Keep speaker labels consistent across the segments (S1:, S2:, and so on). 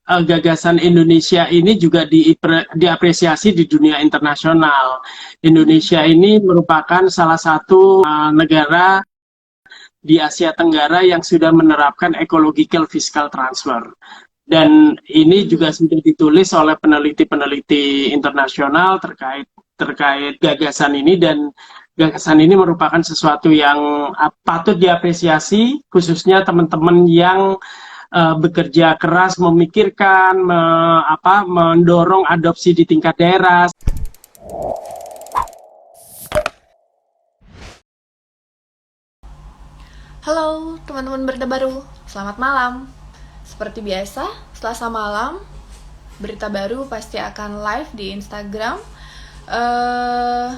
S1: gagasan Indonesia ini juga diapresiasi di dunia internasional.
S2: Mhm.
S1: Indonesia ini merupakan salah satu negara di Asia Tenggara yang sudah menerapkan ecological fiscal transfer. Dan ini juga
S2: Mhm.
S1: sudah ditulis oleh peneliti-peneliti internasional terkait terkait gagasan ini, dan gagasan ini merupakan sesuatu yang patut diapresiasi, khususnya teman-teman yang bekerja keras memikirkan, mendorong adopsi di tingkat daerah.
S2: Halo teman-teman berita baru, selamat malam. Seperti biasa, Selasa malam, berita baru pasti akan live di Instagram. eh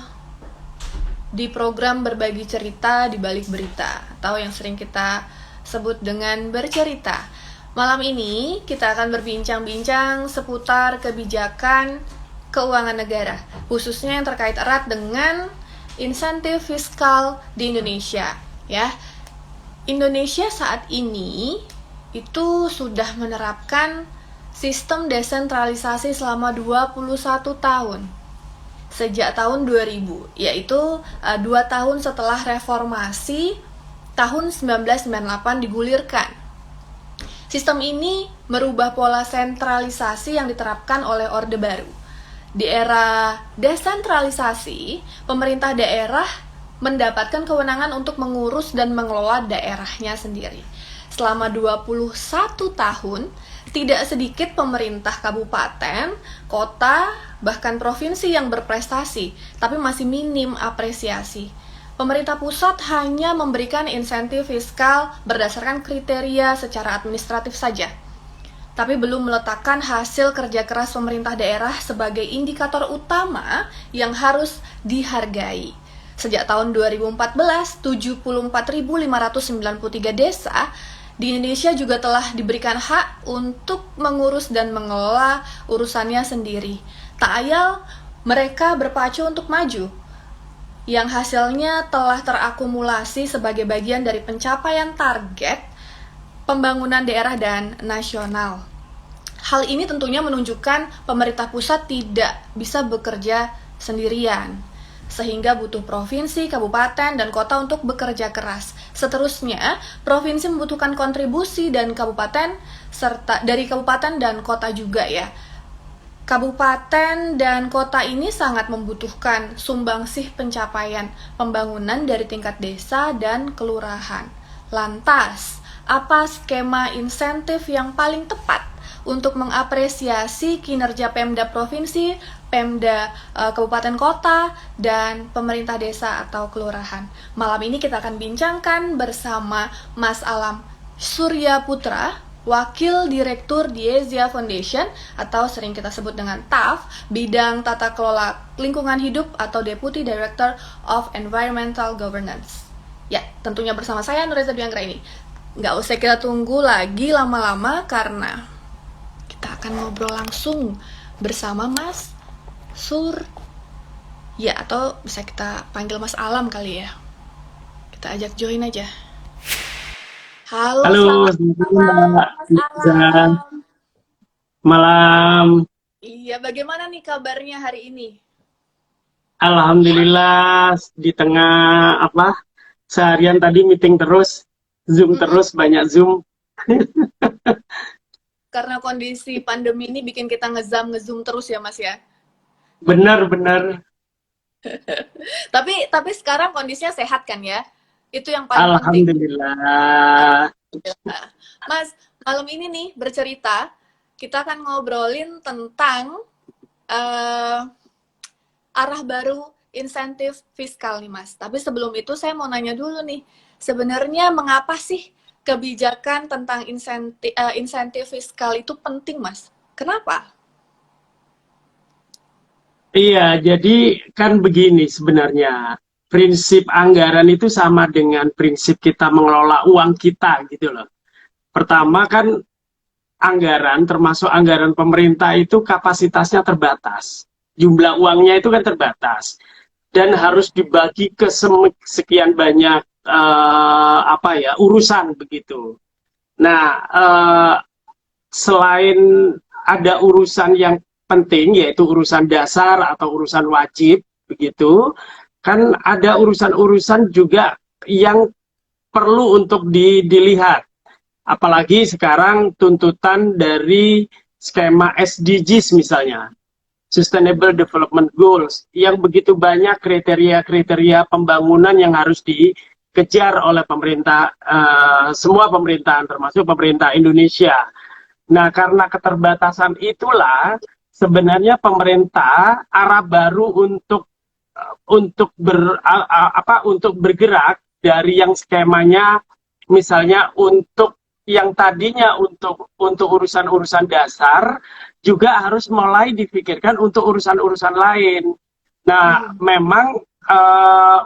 S2: di program berbagi cerita di balik berita, atau yang sering kita sebut dengan bercerita. Malam ini kita akan berbincang-bincang seputar kebijakan keuangan negara, khususnya yang terkait erat dengan insentif fiskal di Indonesia. Ya, Indonesia saat ini itu sudah menerapkan sistem desentralisasi selama 21 tahun sejak tahun 2000, yaitu 2 tahun setelah reformasi tahun 1998 digulirkan. Sistem ini merubah pola sentralisasi yang diterapkan oleh Orde Baru. Di era desentralisasi, pemerintah daerah mendapatkan kewenangan untuk mengurus dan mengelola daerahnya sendiri. Selama 21 tahun, tidak sedikit pemerintah kabupaten, kota, bahkan provinsi yang berprestasi, tapi masih minim apresiasi. Pemerintah pusat hanya memberikan insentif fiskal berdasarkan kriteria secara administratif saja, tapi belum meletakkan hasil kerja keras pemerintah daerah sebagai indikator utama yang harus dihargai. Sejak tahun 2014, 74.593 desa di Indonesia juga telah diberikan hak untuk mengurus dan mengelola urusannya sendiri. Tak ayal, mereka berpacu untuk maju, yang hasilnya telah terakumulasi sebagai bagian dari pencapaian target pembangunan daerah dan nasional. Hal ini tentunya menunjukkan pemerintah pusat tidak bisa bekerja sendirian, sehingga butuh provinsi, kabupaten, dan kota untuk bekerja keras. Seterusnya, provinsi membutuhkan kontribusi dan kabupaten serta dari kabupaten dan kota juga ya. Kabupaten dan kota ini sangat membutuhkan sumbangsih pencapaian pembangunan dari tingkat desa dan kelurahan. Lantas, apa skema insentif yang paling tepat untuk mengapresiasi kinerja Pemda provinsi, Pemda kabupaten kota, dan pemerintah desa atau kelurahan? Malam ini kita akan bincangkan bersama Mas Alam Surya Putra, Wakil Direktur Diezia Foundation atau sering kita sebut dengan TAF, bidang tata kelola lingkungan hidup atau Deputy Director of Environmental Governance. Ya, tentunya bersama saya Nureza Biangra ini. Nggak usah kita tunggu lagi lama-lama karena kita akan ngobrol langsung bersama Mas Sur. Ya, atau bisa kita panggil Mas Alam kali ya. Kita ajak join aja. Halo,
S1: Halo,
S2: selamat
S1: selamat malam
S2: malam
S1: Mbak
S2: Mas
S1: Nizam.
S2: Alam.
S1: Malam.
S2: Iya, bagaimana nih kabarnya hari ini?
S1: Alhamdulillah, di tengah seharian tadi meeting terus, Zoom
S2: Mm-mm.
S1: terus, banyak Zoom.
S2: Karena kondisi pandemi ini bikin kita ngezoom terus ya Mas ya.
S1: Benar-benar,
S2: Tapi sekarang kondisinya sehat kan ya? Itu yang paling penting.
S1: Alhamdulillah.
S2: Alhamdulillah. Mas, malam ini nih bercerita, kita akan ngobrolin tentang eh, arah baru insentif fiskal nih Mas. Tapi sebelum itu saya mau nanya dulu nih, sebenarnya mengapa sih kebijakan tentang insentif fiskal itu penting Mas? Kenapa?
S1: Iya, jadi kan begini sebenarnya. Prinsip anggaran itu sama dengan prinsip kita mengelola uang kita gitu loh. Pertama kan anggaran, termasuk anggaran pemerintah itu kapasitasnya terbatas. Jumlah uangnya itu kan terbatas. Dan harus dibagi ke sekian banyak urusan begitu. Nah, selain ada urusan yang penting yaitu urusan dasar atau urusan wajib begitu, kan ada urusan-urusan juga yang perlu untuk dilihat. Apalagi sekarang tuntutan dari skema SDGs misalnya, Sustainable Development Goals, yang begitu banyak kriteria-kriteria pembangunan yang harus dikejar oleh pemerintah, semua pemerintahan, termasuk pemerintah Indonesia. Nah, karena keterbatasan itulah sebenarnya pemerintah arah baru untuk bergerak dari yang skemanya, misalnya untuk yang tadinya untuk urusan-urusan dasar juga harus mulai dipikirkan untuk urusan-urusan lain. Nah, memang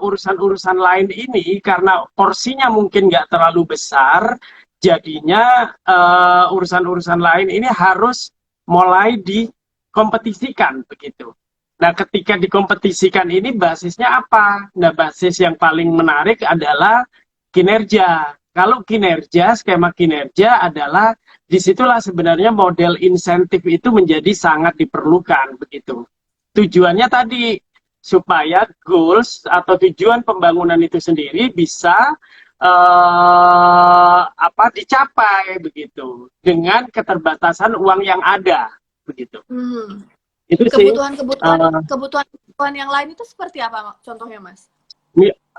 S1: urusan-urusan lain ini karena porsinya mungkin nggak terlalu besar, jadinya urusan-urusan lain ini harus mulai dikompetisikan begitu. Nah, ketika dikompetisikan ini basisnya apa? Nah, basis yang paling menarik adalah kinerja. Kalau kinerja, skema kinerja adalah disitulah sebenarnya model insentif itu menjadi sangat diperlukan begitu. Tujuannya tadi supaya goals atau tujuan pembangunan itu sendiri bisa dicapai begitu dengan keterbatasan uang yang ada begitu. Itu sih
S2: Kebutuhan yang lain itu seperti apa contohnya, Mas?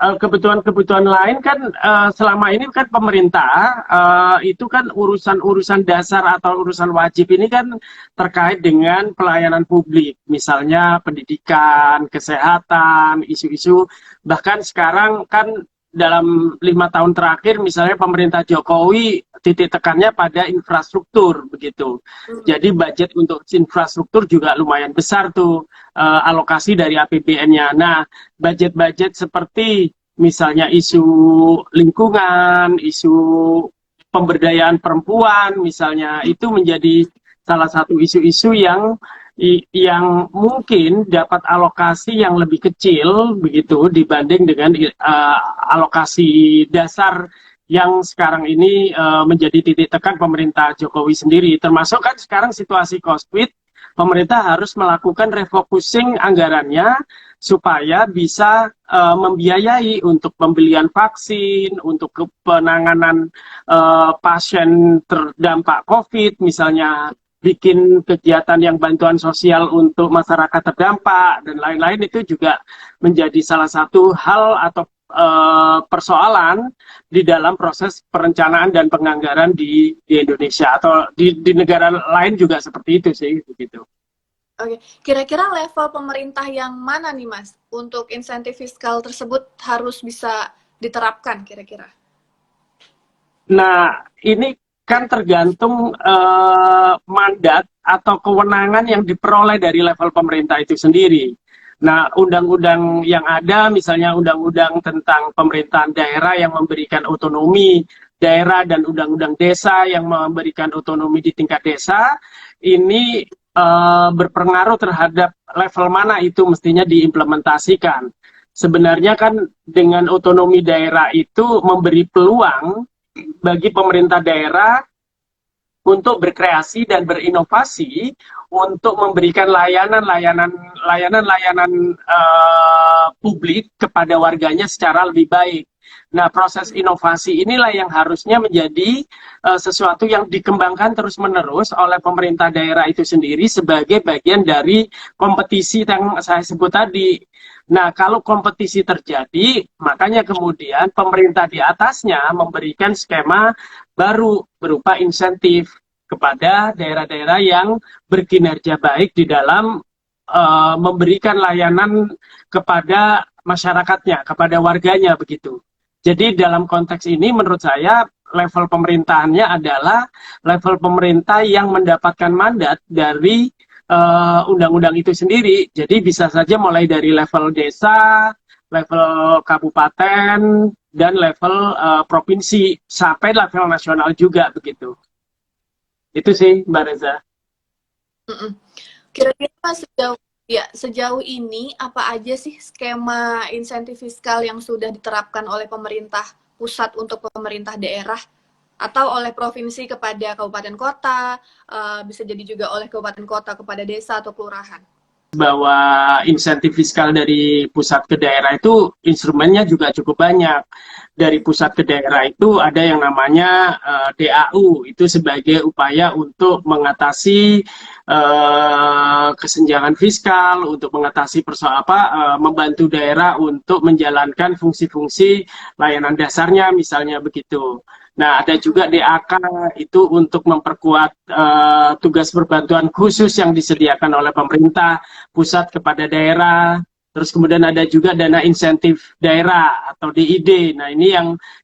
S1: kebutuhan-kebutuhan lain kan selama ini kan pemerintah itu kan urusan-urusan dasar atau urusan wajib ini kan terkait dengan pelayanan publik, misalnya pendidikan, kesehatan, isu-isu, bahkan sekarang kan dalam 5 tahun terakhir misalnya pemerintah Jokowi titik tekannya pada infrastruktur begitu. Jadi budget untuk infrastruktur juga lumayan besar tuh alokasi dari APBN-nya. Nah, budget-budget seperti misalnya isu lingkungan, isu pemberdayaan perempuan misalnya, itu menjadi salah satu isu-isu yang mungkin dapat alokasi yang lebih kecil begitu dibanding dengan alokasi dasar yang sekarang ini menjadi titik tekan pemerintah Jokowi sendiri. Termasuk kan sekarang situasi COVID, pemerintah harus melakukan refocusing anggarannya supaya bisa membiayai untuk pembelian vaksin, untuk penanganan pasien terdampak COVID, misalnya bikin kegiatan yang bantuan sosial untuk masyarakat terdampak dan lain-lain, itu juga menjadi salah satu hal atau persoalan di dalam proses perencanaan dan penganggaran di Indonesia atau di negara lain juga seperti itu sih begitu.
S2: Oke, kira-kira level pemerintah yang mana nih, Mas, untuk insentif fiskal tersebut harus bisa diterapkan kira-kira?
S1: Nah, ini kan tergantung mandat atau kewenangan yang diperoleh dari level pemerintah itu sendiri. Nah, undang-undang yang ada, misalnya undang-undang tentang pemerintahan daerah yang memberikan otonomi daerah dan undang-undang desa yang memberikan otonomi di tingkat desa, ini berpengaruh terhadap level mana itu mestinya diimplementasikan. Sebenarnya kan dengan otonomi daerah itu memberi peluang bagi pemerintah daerah untuk berkreasi dan berinovasi untuk memberikan layanan publik kepada warganya secara lebih baik. Nah, proses inovasi inilah yang harusnya menjadi sesuatu yang dikembangkan terus-menerus oleh pemerintah daerah itu sendiri sebagai bagian dari kompetisi yang saya sebut tadi. Nah, kalau kompetisi terjadi, makanya kemudian pemerintah di atasnya memberikan skema baru berupa insentif kepada daerah-daerah yang berkinerja baik di dalam memberikan layanan kepada masyarakatnya, kepada warganya begitu. Jadi dalam konteks ini menurut saya level pemerintahannya adalah level pemerintah yang mendapatkan mandat dari undang-undang itu sendiri. Jadi bisa saja mulai dari level desa, level kabupaten, dan level provinsi, sampai level nasional juga begitu. Itu sih Mbak Reza.
S2: Kira-kira sejauh ini apa aja sih skema insentif fiskal yang sudah diterapkan oleh pemerintah pusat untuk pemerintah daerah? Atau oleh provinsi kepada kabupaten kota, bisa jadi juga oleh kabupaten kota kepada desa atau kelurahan.
S1: Bahwa insentif fiskal dari pusat ke daerah itu instrumennya juga cukup banyak. Dari pusat ke daerah itu ada yang namanya DAU, itu sebagai upaya untuk mengatasi kesenjangan fiskal, untuk mengatasi membantu daerah untuk menjalankan fungsi-fungsi layanan dasarnya, misalnya begitu. Nah, ada juga DAK, itu untuk memperkuat tugas perbantuan khusus yang disediakan oleh pemerintah pusat kepada daerah. Terus kemudian ada juga dana insentif daerah atau DID. Nah, ini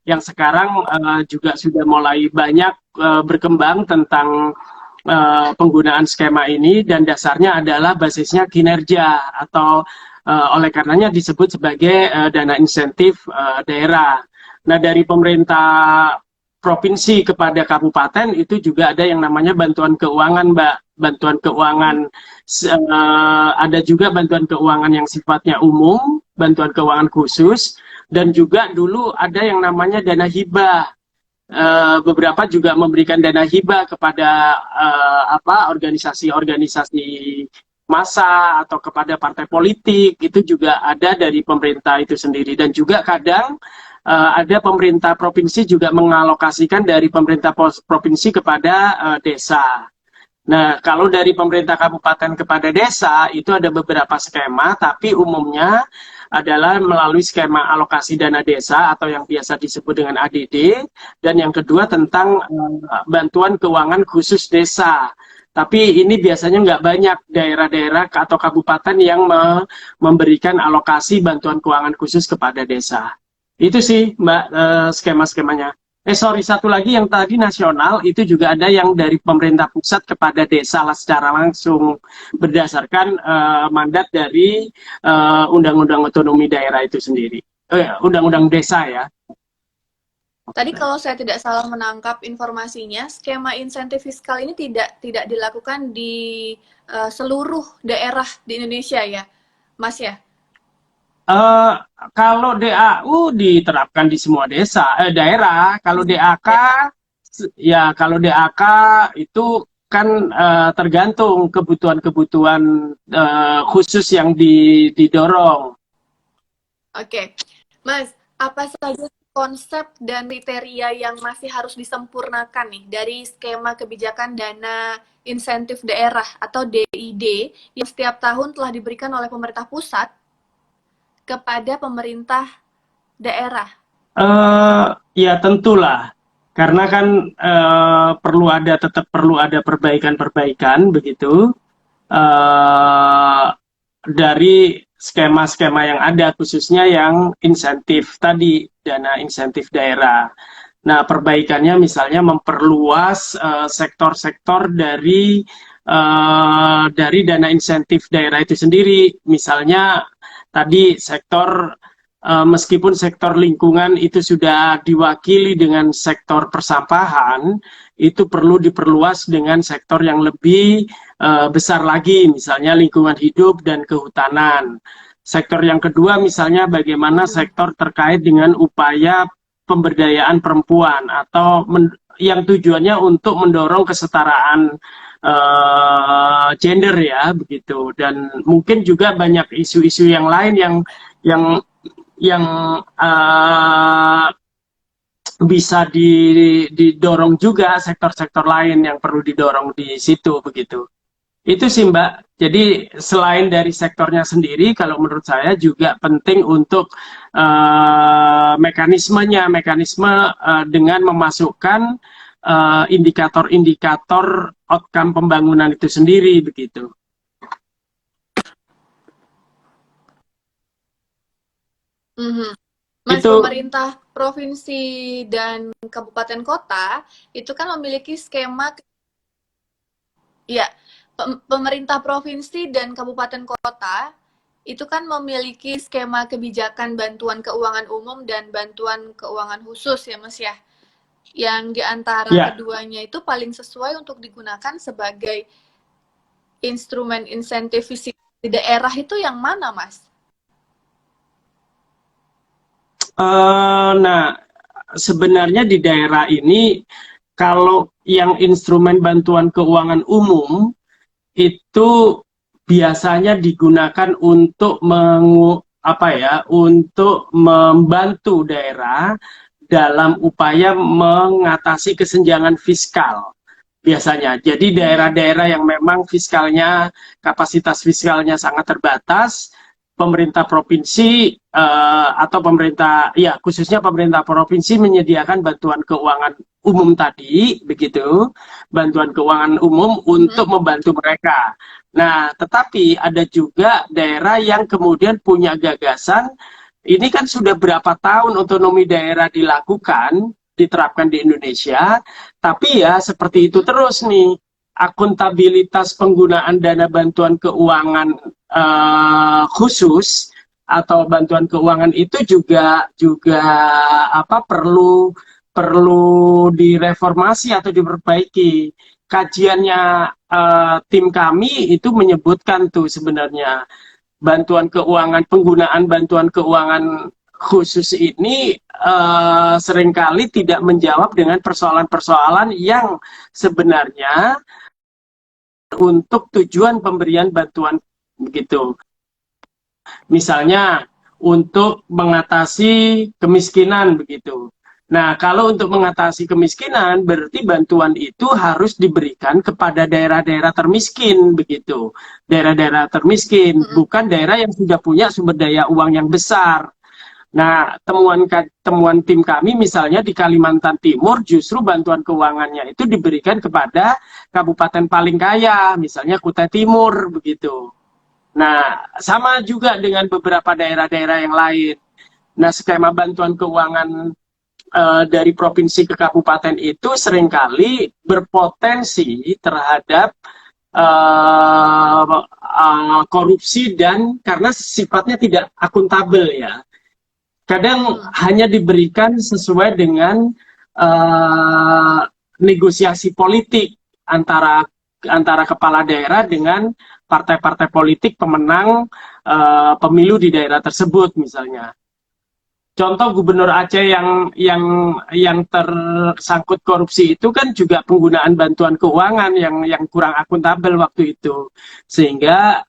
S1: yang sekarang juga sudah mulai banyak berkembang tentang penggunaan skema ini, dan dasarnya adalah basisnya kinerja, atau oleh karenanya disebut sebagai dana insentif daerah. Nah, dari pemerintah provinsi kepada kabupaten itu juga ada yang namanya bantuan keuangan, Mbak. Bantuan keuangan, ada juga bantuan keuangan yang sifatnya umum, bantuan keuangan khusus, dan juga dulu ada yang namanya dana hibah. Beberapa juga memberikan dana hibah kepada organisasi-organisasi massa atau kepada partai politik, itu juga ada dari pemerintah itu sendiri. Dan juga kadang ada pemerintah provinsi juga mengalokasikan dari pemerintah provinsi kepada desa. Nah, kalau dari pemerintah kabupaten kepada desa, itu ada beberapa skema, tapi umumnya adalah melalui skema alokasi dana desa atau yang biasa disebut dengan ADD, dan yang kedua tentang bantuan keuangan khusus desa. Tapi ini biasanya nggak banyak daerah-daerah atau kabupaten yang memberikan alokasi bantuan keuangan khusus kepada desa. Itu sih, Mbak, skema-skemanya. Sorry, satu lagi yang tadi nasional, itu juga ada yang dari pemerintah pusat kepada desa lah secara langsung, berdasarkan mandat dari Undang-Undang Otonomi Daerah itu sendiri. Undang-Undang Desa ya.
S2: Tadi kalau saya tidak salah menangkap informasinya, skema insentif fiskal ini tidak dilakukan di seluruh daerah di Indonesia ya, Mas ya?
S1: Kalau DAU diterapkan di semua daerah. Kalau DAK, ya kalau DAK itu kan tergantung kebutuhan-kebutuhan khusus yang didorong.
S2: Oke, Mas, apa saja konsep dan kriteria yang masih harus disempurnakan nih dari skema kebijakan dana insentif daerah atau DID yang setiap tahun telah diberikan oleh pemerintah pusat kepada pemerintah daerah?
S1: Ya tentulah, karena kan tetap perlu ada perbaikan-perbaikan begitu dari skema-skema yang ada, khususnya yang insentif tadi, dana insentif daerah. Nah, perbaikannya misalnya memperluas sektor-sektor dari dana insentif daerah itu sendiri. Misalnya tadi sektor, meskipun sektor lingkungan itu sudah diwakili dengan sektor persampahan, itu perlu diperluas dengan sektor yang lebih besar lagi, misalnya lingkungan hidup dan kehutanan. Sektor yang kedua misalnya bagaimana sektor terkait dengan upaya pemberdayaan perempuan, atau yang tujuannya untuk mendorong kesetaraan gender ya begitu. Dan mungkin juga banyak isu-isu yang lain yang yang bisa didorong juga, sektor-sektor lain yang perlu didorong di situ begitu. Itu sih, Mbak. Jadi selain dari sektornya sendiri, kalau menurut saya juga penting untuk mekanisme dengan memasukkan indikator-indikator outcome pembangunan itu sendiri begitu.
S2: Mas,
S1: Itu
S2: pemerintah provinsi dan kabupaten kota itu kan memiliki skema, ya, pemerintah provinsi dan kabupaten kota itu kan memiliki skema kebijakan bantuan keuangan umum dan bantuan keuangan khusus ya Mas ya. Yang diantara
S1: ya.
S2: keduanya itu paling sesuai untuk digunakan sebagai instrumen insentif fisik di daerah itu yang mana, Mas?
S1: Nah, sebenarnya di daerah ini kalau yang instrumen bantuan keuangan umum itu biasanya digunakan untuk untuk membantu daerah dalam upaya mengatasi kesenjangan fiskal biasanya. Jadi daerah-daerah yang memang kapasitas fiskalnya sangat terbatas, pemerintah provinsi atau khususnya pemerintah provinsi menyediakan bantuan keuangan umum tadi, begitu, bantuan keuangan umum untuk membantu mereka. Nah, tetapi ada juga daerah yang kemudian punya gagasan, ini kan sudah berapa tahun otonomi daerah diterapkan di Indonesia, tapi ya seperti itu terus nih, akuntabilitas penggunaan dana bantuan keuangan khusus atau bantuan keuangan itu juga perlu direformasi atau diperbaiki. Kajiannya tim kami itu menyebutkan tuh sebenarnya penggunaan bantuan keuangan khusus ini seringkali tidak menjawab dengan persoalan-persoalan yang sebenarnya untuk tujuan pemberian bantuan begitu. Misalnya untuk mengatasi kemiskinan begitu. Nah, kalau untuk mengatasi kemiskinan berarti bantuan itu harus diberikan kepada daerah-daerah termiskin begitu. Daerah-daerah termiskin, bukan daerah yang sudah punya sumber daya uang yang besar. Nah, temuan tim kami misalnya di Kalimantan Timur justru bantuan keuangannya itu diberikan kepada kabupaten paling kaya, misalnya Kutai Timur begitu. Nah, sama juga dengan beberapa daerah-daerah yang lain. Nah, skema bantuan keuangan dari provinsi ke kabupaten itu seringkali berpotensi terhadap korupsi dan karena sifatnya tidak akuntabel ya. Kadang hanya diberikan sesuai dengan negosiasi politik antara kepala daerah dengan partai-partai politik pemenang pemilu di daerah tersebut misalnya. Contoh Gubernur Aceh yang tersangkut korupsi itu kan juga penggunaan bantuan keuangan yang kurang akuntabel waktu itu, sehingga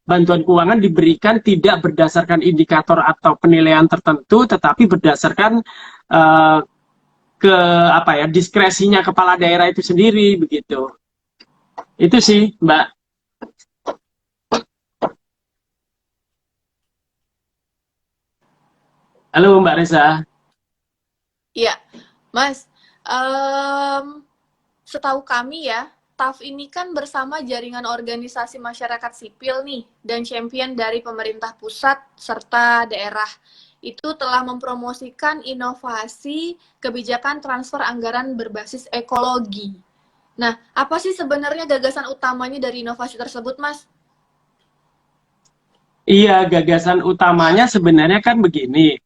S1: bantuan keuangan diberikan tidak berdasarkan indikator atau penilaian tertentu, tetapi berdasarkan diskresinya kepala daerah itu sendiri begitu. Itu sih, Mbak. Halo Mbak Reza.
S2: Iya, Mas. Setahu kami ya, TAF ini kan bersama jaringan organisasi masyarakat sipil nih dan champion dari pemerintah pusat serta daerah itu telah mempromosikan inovasi kebijakan transfer anggaran berbasis ekologi. Nah, apa sih sebenarnya gagasan utamanya dari inovasi tersebut, Mas?
S1: Iya, gagasan utamanya sebenarnya kan begini,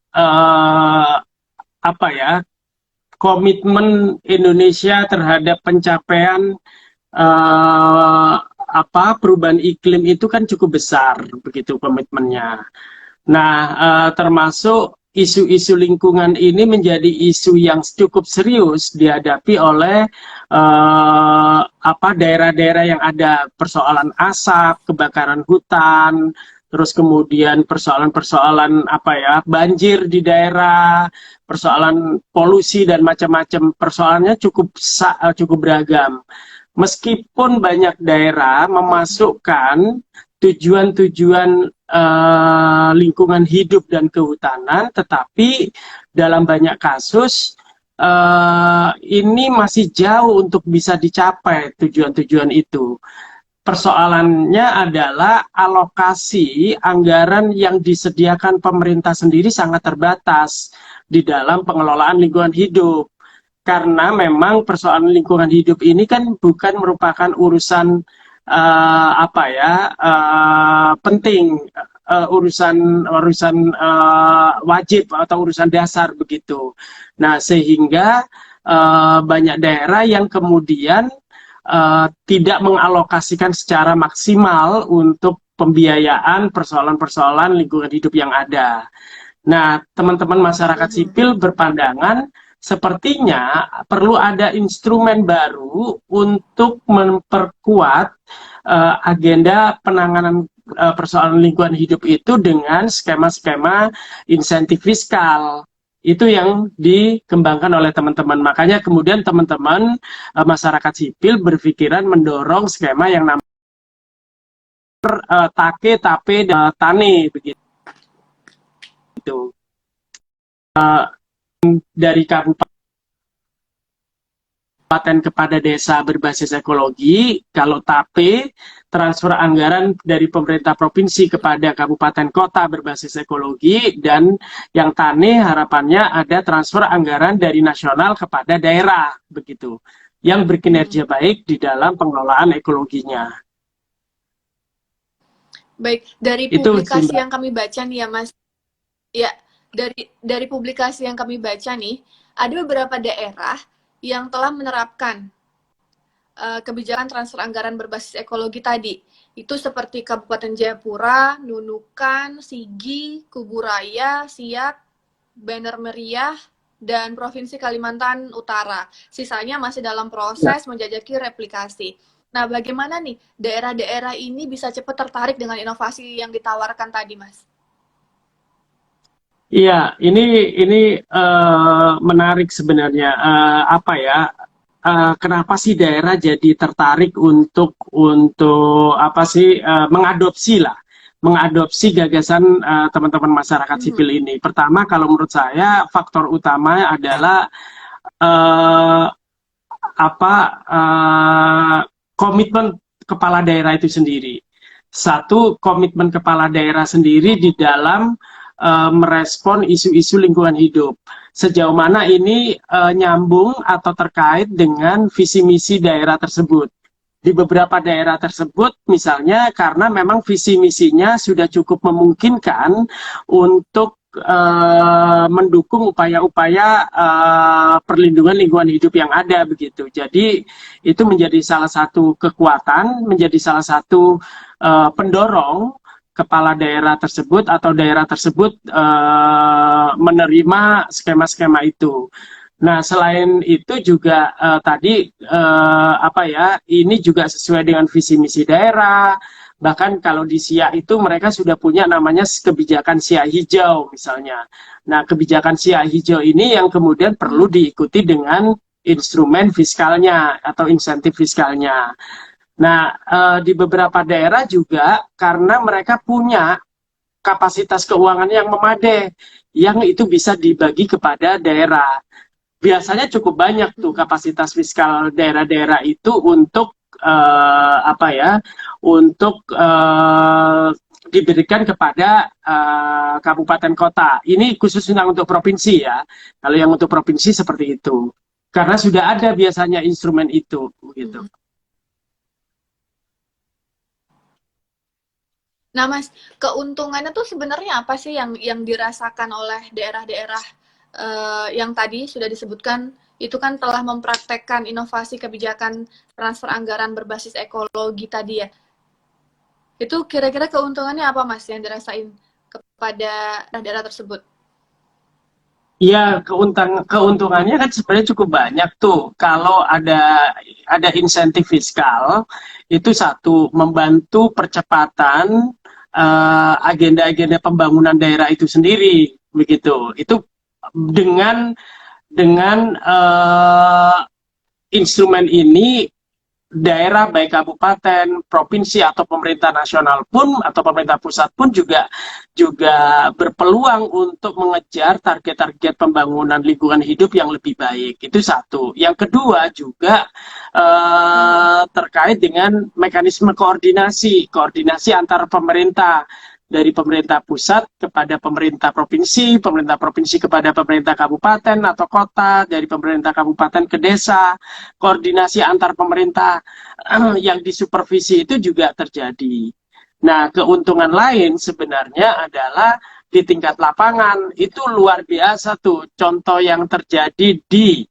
S1: komitmen Indonesia terhadap pencapaian perubahan iklim itu kan cukup besar, begitu komitmennya. Nah, termasuk isu-isu lingkungan ini menjadi isu yang cukup serius dihadapi oleh daerah-daerah yang ada persoalan asap, kebakaran hutan, terus kemudian persoalan-persoalan banjir di daerah, persoalan polusi dan macam-macam persoalannya cukup beragam. Meskipun banyak daerah memasukkan tujuan-tujuan lingkungan hidup dan kehutanan, tetapi dalam banyak kasus ini masih jauh untuk bisa dicapai tujuan-tujuan itu. Persoalannya adalah alokasi anggaran yang disediakan pemerintah sendiri sangat terbatas di dalam pengelolaan lingkungan hidup. Karena memang persoalan lingkungan hidup ini kan bukan merupakan urusan penting, urusan wajib atau urusan dasar begitu. Nah, sehingga banyak daerah yang kemudian tidak mengalokasikan secara maksimal untuk pembiayaan persoalan-persoalan lingkungan hidup yang ada. Nah, teman-teman masyarakat sipil berpandangan sepertinya perlu ada instrumen baru untuk memperkuat agenda penanganan persoalan lingkungan hidup itu dengan skema-skema insentif fiskal. Itu yang dikembangkan oleh teman-teman. Makanya kemudian teman-teman masyarakat sipil berpikiran mendorong skema yang namanya take, tape, dan tane begitu. Dari kabupaten kepada desa berbasis ekologi, kalau TAPE, transfer anggaran dari pemerintah provinsi kepada kabupaten kota berbasis ekologi, dan yang TANE harapannya ada transfer anggaran dari nasional kepada daerah, begitu, yang berkinerja baik di dalam pengelolaan ekologinya.
S2: Baik, dari publikasi yang kami baca nih ya Mas, ya dari publikasi yang kami baca nih, ada beberapa daerah yang telah menerapkan kebijakan transfer anggaran berbasis ekologi tadi. Itu seperti Kabupaten Jayapura, Nunukan, Sigi, Kuburaya, Siak, Bener Meriah, dan Provinsi Kalimantan Utara. Sisanya masih dalam proses menjajaki replikasi. Nah, bagaimana nih daerah-daerah ini bisa cepat tertarik dengan inovasi yang ditawarkan tadi, Mas?
S1: Iya, ini menarik sebenarnya. Apa ya? Kenapa sih daerah jadi tertarik untuk apa sih mengadopsi gagasan teman-teman masyarakat sipil ini? Pertama, kalau menurut saya faktor utama adalah komitmen kepala daerah itu sendiri. Satu, komitmen kepala daerah sendiri di dalam merespon isu-isu lingkungan hidup. Sejauh mana ini nyambung atau terkait dengan visi misi daerah tersebut. Di beberapa daerah tersebut, misalnya karena memang visi misinya sudah cukup memungkinkan untuk mendukung upaya-upaya perlindungan lingkungan hidup yang ada begitu. Jadi itu menjadi salah satu kekuatan, menjadi salah satu pendorong kepala daerah tersebut atau daerah tersebut menerima skema-skema itu. Nah, selain itu juga tadi ini juga sesuai dengan visi misi daerah. Bahkan kalau di Siak itu mereka sudah punya namanya kebijakan Siak hijau misalnya. Nah, kebijakan Siak hijau ini yang kemudian perlu diikuti dengan instrumen fiskalnya atau insentif fiskalnya. Nah, di beberapa daerah juga karena mereka punya kapasitas keuangan yang memadai, yang itu bisa dibagi kepada daerah. Biasanya cukup banyak tuh kapasitas fiskal daerah-daerah itu untuk diberikan kepada kabupaten kota. Ini khususnya untuk provinsi ya. Kalau yang untuk provinsi seperti itu. Karena sudah ada biasanya instrumen itu gitu.
S2: Nah, Mas, keuntungannya tuh sebenarnya apa sih yang dirasakan oleh daerah-daerah yang tadi sudah disebutkan, itu kan telah mempraktekkan inovasi kebijakan transfer anggaran berbasis ekologi tadi ya. Itu kira-kira keuntungannya apa, Mas, yang dirasain kepada daerah tersebut?
S1: Iya, keuntungannya kan sebenarnya cukup banyak tuh. Kalau ada insentif fiskal, itu satu, membantu percepatan agenda-agenda pembangunan daerah itu sendiri, begitu. Itu dengan instrumen ini daerah baik kabupaten, provinsi atau pemerintah nasional pun atau pemerintah pusat pun juga berpeluang untuk mengejar target-target pembangunan lingkungan hidup yang lebih baik. Itu satu. Yang kedua juga terkait dengan mekanisme koordinasi antar pemerintah, dari pemerintah pusat kepada pemerintah provinsi kepada pemerintah kabupaten atau kota, dari pemerintah kabupaten ke desa, koordinasi antar pemerintah yang disupervisi itu juga terjadi. Nah, keuntungan lain sebenarnya adalah di tingkat lapangan, itu luar biasa tuh. Contoh yang terjadi di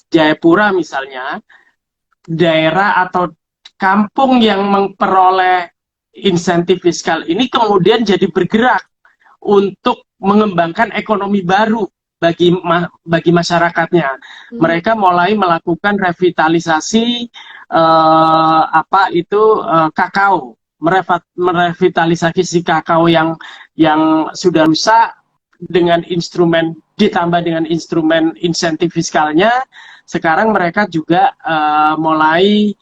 S1: Jayapura misalnya, daerah atau kampung yang memperoleh insentif fiskal ini kemudian jadi bergerak untuk mengembangkan ekonomi baru bagi masyarakatnya. Mereka mulai melakukan revitalisasi kakao, merevitalisasi kakao yang sudah rusak dengan instrumen, ditambah dengan instrumen insentif fiskalnya. Sekarang mereka juga mulai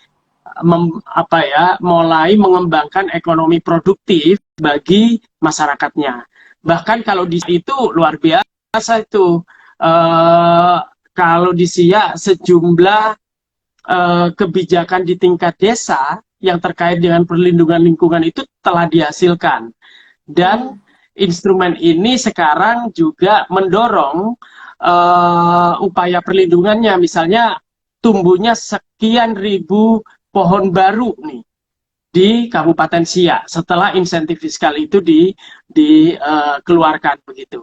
S1: mengembangkan ekonomi produktif bagi masyarakatnya. Bahkan kalau di itu luar biasa itu, kalau di Siak sejumlah kebijakan di tingkat desa yang terkait dengan perlindungan lingkungan itu telah dihasilkan. Dan instrumen ini sekarang juga mendorong upaya perlindungannya, misalnya tumbuhnya sekian ribu pohon baru nih di Kabupaten Siak setelah insentif fiskal itu dikeluarkan begitu.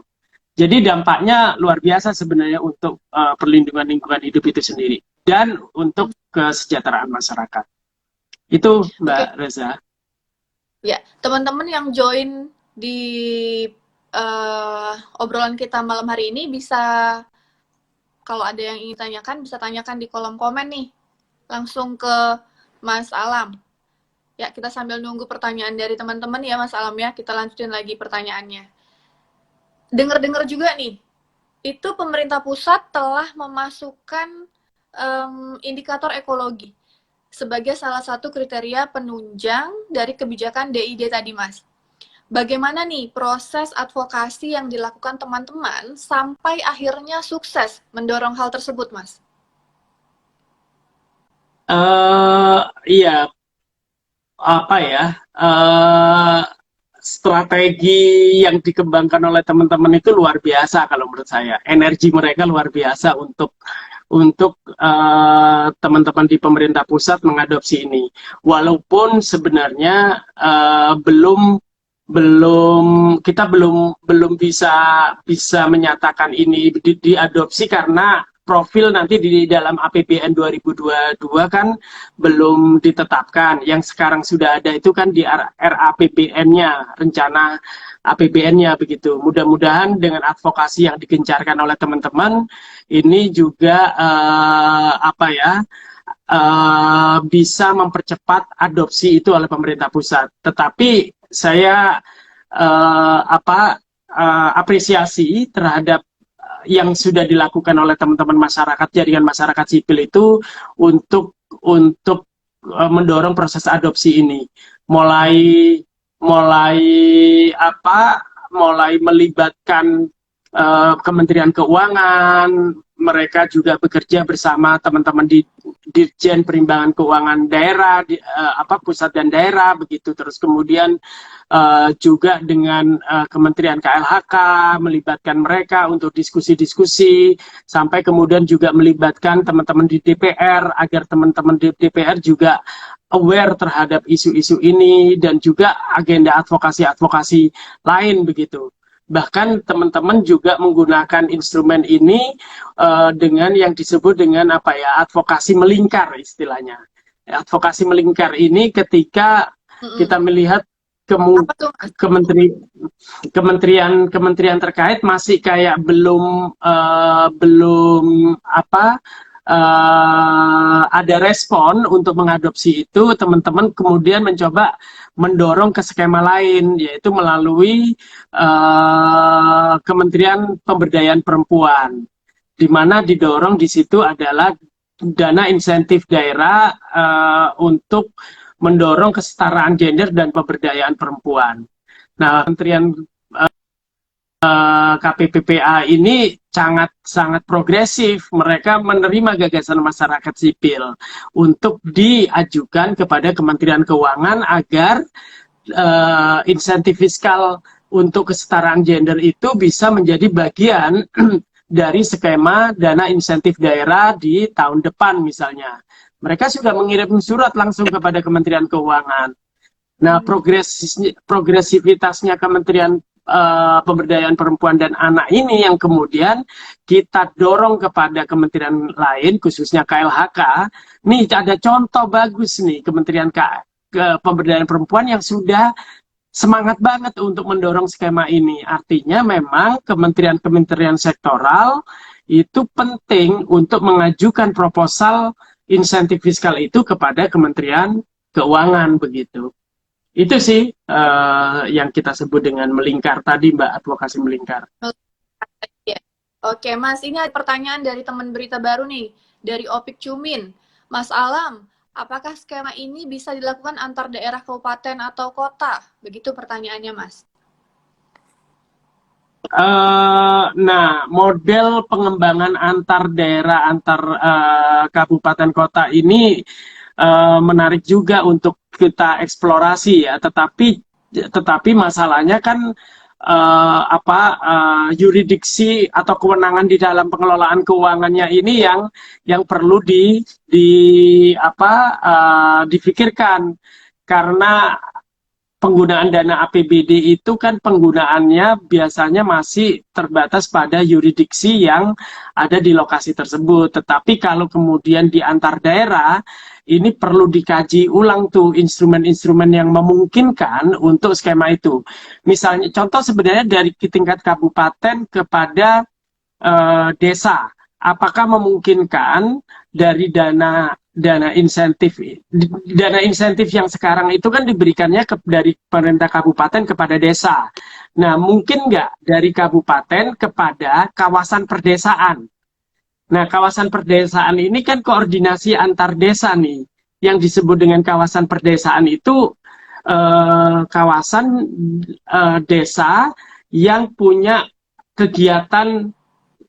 S1: Jadi dampaknya luar biasa sebenarnya untuk perlindungan lingkungan hidup itu sendiri dan untuk kesejahteraan masyarakat. Itu Mbak Reza.
S2: Ya, teman-teman yang join di obrolan kita malam hari ini bisa, kalau ada yang ingin tanyakan, bisa tanyakan di kolom komen nih. Langsung ke Mas Alam. Ya, kita sambil nunggu pertanyaan dari teman-teman ya Mas Alam ya. Kita lanjutin lagi pertanyaannya. Dengar-dengar juga nih, itu pemerintah pusat telah memasukkan indikator ekologi sebagai salah satu kriteria penunjang dari kebijakan DID tadi, Mas. Bagaimana nih proses advokasi yang dilakukan teman-teman sampai akhirnya sukses mendorong hal tersebut, Mas?
S1: Iya, strategi yang dikembangkan oleh teman-teman itu luar biasa kalau menurut saya. Energi mereka luar biasa untuk teman-teman di pemerintah pusat mengadopsi ini. Walaupun sebenarnya kita belum bisa menyatakan ini diadopsi karena profil nanti di dalam APBN 2022 kan belum ditetapkan. Yang sekarang sudah ada itu kan di RAPBN-nya, rencana APBN-nya begitu. Mudah-mudahan dengan advokasi yang digencarkan oleh teman-teman ini juga bisa mempercepat adopsi itu oleh pemerintah pusat. Tetapi saya apresiasi terhadap yang sudah dilakukan oleh teman-teman masyarakat, jaringan masyarakat sipil itu untuk mendorong proses adopsi ini. Mulai melibatkan Kementerian Keuangan, mereka juga bekerja bersama teman-teman di Dirjen Perimbangan Keuangan Daerah, pusat dan daerah begitu. Terus kemudian juga dengan Kementerian KLHK, melibatkan mereka untuk diskusi-diskusi, sampai kemudian juga melibatkan teman-teman di DPR agar teman-teman di DPR juga aware terhadap isu-isu ini dan juga agenda advokasi-advokasi lain begitu. Bahkan teman-teman juga menggunakan instrumen ini dengan yang disebut dengan advokasi melingkar istilahnya. Advokasi melingkar ini ketika kita melihat kementerian terkait masih kayak belum ada respon untuk mengadopsi itu, teman-teman kemudian mencoba mendorong ke skema lain, yaitu melalui Kementerian Pemberdayaan Perempuan, di mana didorong di situ adalah dana insentif daerah untuk mendorong kesetaraan gender dan pemberdayaan perempuan. Nah, Kementerian KPPPA ini sangat progresif. Mereka menerima gagasan masyarakat sipil untuk diajukan kepada Kementerian Keuangan agar insentif fiskal untuk kesetaraan gender itu bisa menjadi bagian dari skema dana insentif daerah di tahun depan misalnya. Mereka sudah mengirim surat langsung kepada Kementerian Keuangan. Nah, progresivitasnya Kementerian Pemberdayaan Perempuan dan Anak ini yang kemudian kita dorong kepada kementerian lain, khususnya KLHK. Nih ada contoh bagus nih, Kementerian Pemberdayaan Perempuan yang sudah semangat banget untuk mendorong skema ini. Artinya memang kementerian-kementerian sektoral itu penting untuk mengajukan proposal insentif fiskal itu kepada Kementerian Keuangan begitu. Itu sih yang kita sebut dengan melingkar tadi, Mbak, advokasi melingkar.
S2: Oke, Mas, ini ada pertanyaan dari teman berita baru nih, dari Opik Cumin. Mas Alam, apakah skema ini bisa dilakukan antar daerah kabupaten atau kota? Begitu pertanyaannya, Mas.
S1: Nah, model pengembangan antar daerah, antar kabupaten kota ini menarik juga untuk kita eksplorasi ya. Tetapi masalahnya kan yuridiksi atau kewenangan di dalam pengelolaan keuangannya ini yang perlu difikirkan, karena penggunaan dana APBD itu kan penggunaannya biasanya masih terbatas pada yurisdiksi yang ada di lokasi tersebut. Tetapi kalau kemudian di antar daerah, ini perlu dikaji ulang tuh instrumen-instrumen yang memungkinkan untuk skema itu. Misalnya, contoh sebenarnya dari tingkat kabupaten kepada desa. Apakah memungkinkan dari dana insentif yang sekarang itu kan diberikannya dari pemerintah kabupaten kepada desa. Nah, mungkin nggak dari kabupaten kepada kawasan perdesaan? Nah, kawasan perdesaan ini kan koordinasi antar desa nih. Yang disebut dengan kawasan perdesaan itu kawasan desa yang punya kegiatan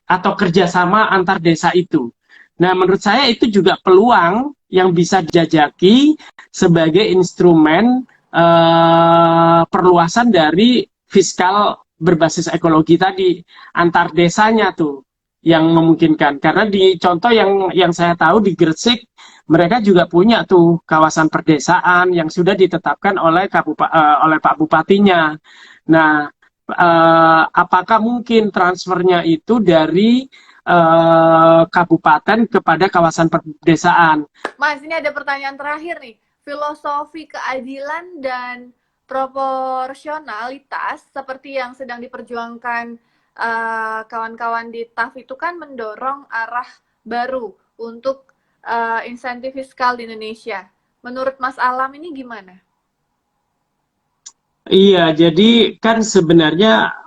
S1: atau kerjasama antar desa itu. Nah, menurut saya itu juga peluang yang bisa dijajaki sebagai instrumen perluasan dari fiskal berbasis ekologi tadi antar desanya tuh yang memungkinkan. Karena di contoh yang saya tahu di Gresik, mereka juga punya tuh kawasan perdesaan yang sudah ditetapkan oleh Pak Bupatinya. Nah, apakah mungkin transfernya itu dari kabupaten kepada kawasan perdesaan?
S2: Mas, ini ada pertanyaan terakhir nih. Filosofi keadilan dan proporsionalitas seperti yang sedang diperjuangkan kawan-kawan di TAF itu kan mendorong arah baru untuk insentif fiskal di Indonesia. Menurut Mas Alam ini gimana?
S1: Iya, jadi kan sebenarnya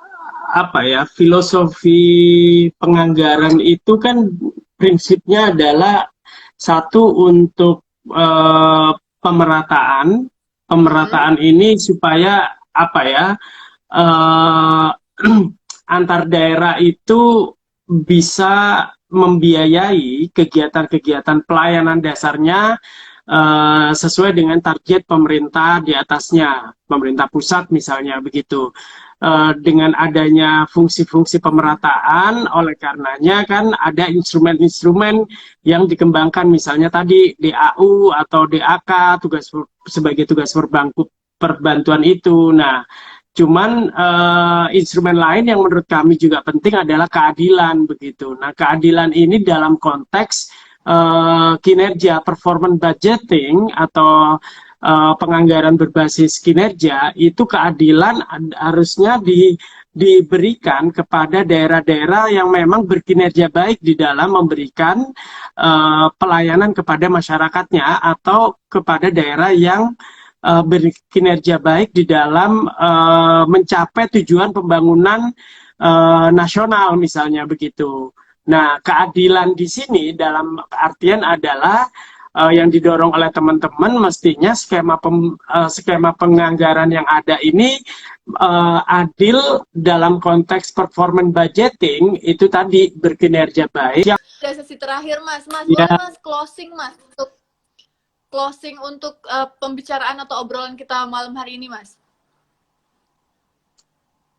S1: filosofi penganggaran itu kan prinsipnya adalah satu untuk pemerataan ini supaya antar daerah itu bisa membiayai kegiatan-kegiatan pelayanan dasarnya sesuai dengan target pemerintah di atasnya, pemerintah pusat misalnya begitu. Dengan adanya fungsi-fungsi pemerataan, oleh karenanya kan ada instrumen-instrumen yang dikembangkan, misalnya tadi DAU atau DAK, sebagai tugas perbantuan itu. Nah, cuman instrumen lain yang menurut kami juga penting adalah keadilan begitu. Nah, keadilan ini dalam konteks kinerja, performance budgeting atau penganggaran berbasis kinerja, itu keadilan harusnya diberikan kepada daerah-daerah yang memang berkinerja baik di dalam memberikan pelayanan kepada masyarakatnya, atau kepada daerah yang berkinerja baik di dalam mencapai tujuan pembangunan nasional misalnya begitu. Nah, keadilan di sini dalam artian adalah yang didorong oleh teman-teman, mestinya skema penganggaran yang ada ini adil dalam konteks performance budgeting, itu tadi berkinerja baik.
S2: Ada sesi terakhir, Mas. Boleh Mas closing untuk pembicaraan atau obrolan kita malam hari ini, Mas?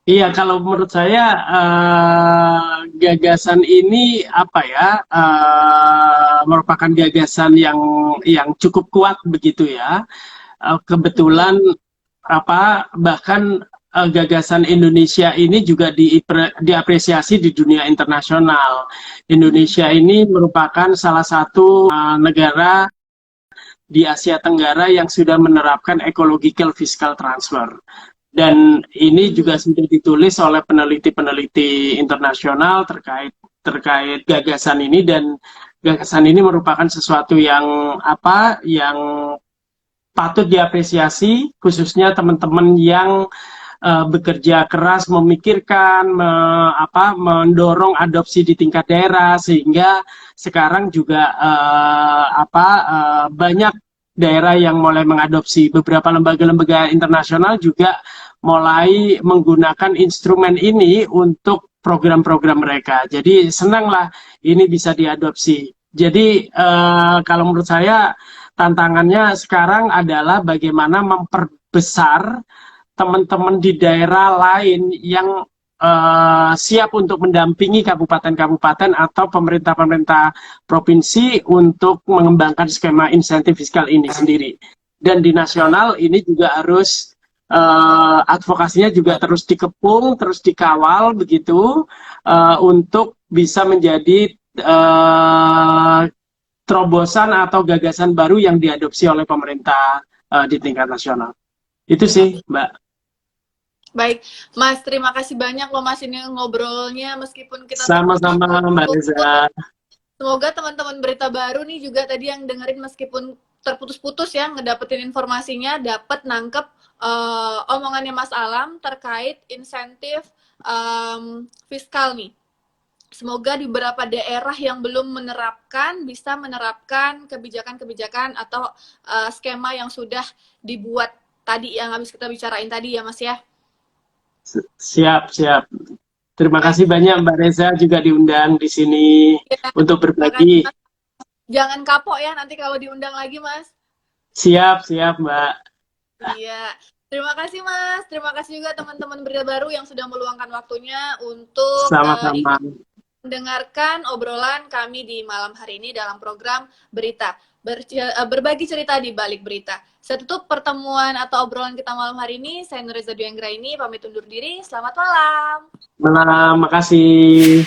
S1: Iya, kalau menurut saya gagasan ini merupakan gagasan yang cukup kuat begitu ya. Kebetulan bahkan gagasan Indonesia ini juga diapresiasi di dunia internasional. Indonesia ini merupakan salah satu negara di Asia Tenggara yang sudah menerapkan ecological fiscal transfer. Dan ini juga sudah ditulis oleh peneliti-peneliti internasional terkait gagasan ini, dan gagasan ini merupakan sesuatu yang patut diapresiasi, khususnya teman-teman yang bekerja keras memikirkan, mendorong adopsi di tingkat daerah, sehingga sekarang juga banyak daerah yang mulai mengadopsi. Beberapa lembaga-lembaga internasional juga mulai menggunakan instrumen ini untuk program-program mereka. Jadi senanglah ini bisa diadopsi. Jadi kalau menurut saya tantangannya sekarang adalah bagaimana memperbesar teman-teman di daerah lain yang siap untuk mendampingi kabupaten-kabupaten atau pemerintah-pemerintah provinsi untuk mengembangkan skema insentif fiskal ini sendiri. Dan di nasional ini juga harus advokasinya juga terus dikepung, terus dikawal begitu, untuk bisa menjadi terobosan atau gagasan baru yang diadopsi oleh pemerintah di tingkat nasional. Itu sih, Mbak.
S2: Baik, Mas, terima kasih banyak loh Mas ini ngobrolnya meskipun kita
S1: Sama-sama, Mbak Reza.
S2: Semoga teman-teman berita baru nih juga tadi yang dengerin meskipun terputus-putus ya ngedapetin informasinya, dapat nangkep omongannya Mas Alam terkait insentif fiskal nih. Semoga di beberapa daerah yang belum menerapkan bisa menerapkan kebijakan-kebijakan atau skema yang sudah dibuat tadi yang habis kita bicarain tadi ya Mas ya.
S1: Siap. Terima kasih banyak Mbak Reza juga diundang di sini untuk berbagi.
S2: Jangan kapok ya nanti kalau diundang lagi Mas.
S1: Siap Mbak.
S2: Iya. Terima kasih Mas. Terima kasih juga teman-teman berita baru yang sudah meluangkan waktunya untuk
S1: sama-sama
S2: mendengarkan obrolan kami di malam hari ini dalam program Berita. Berbagi cerita di balik berita. Saya tutup pertemuan atau obrolan kita malam hari ini. Saya Nureza Dwi Anggraini, pamit undur diri. Selamat malam.
S1: Malam, makasih.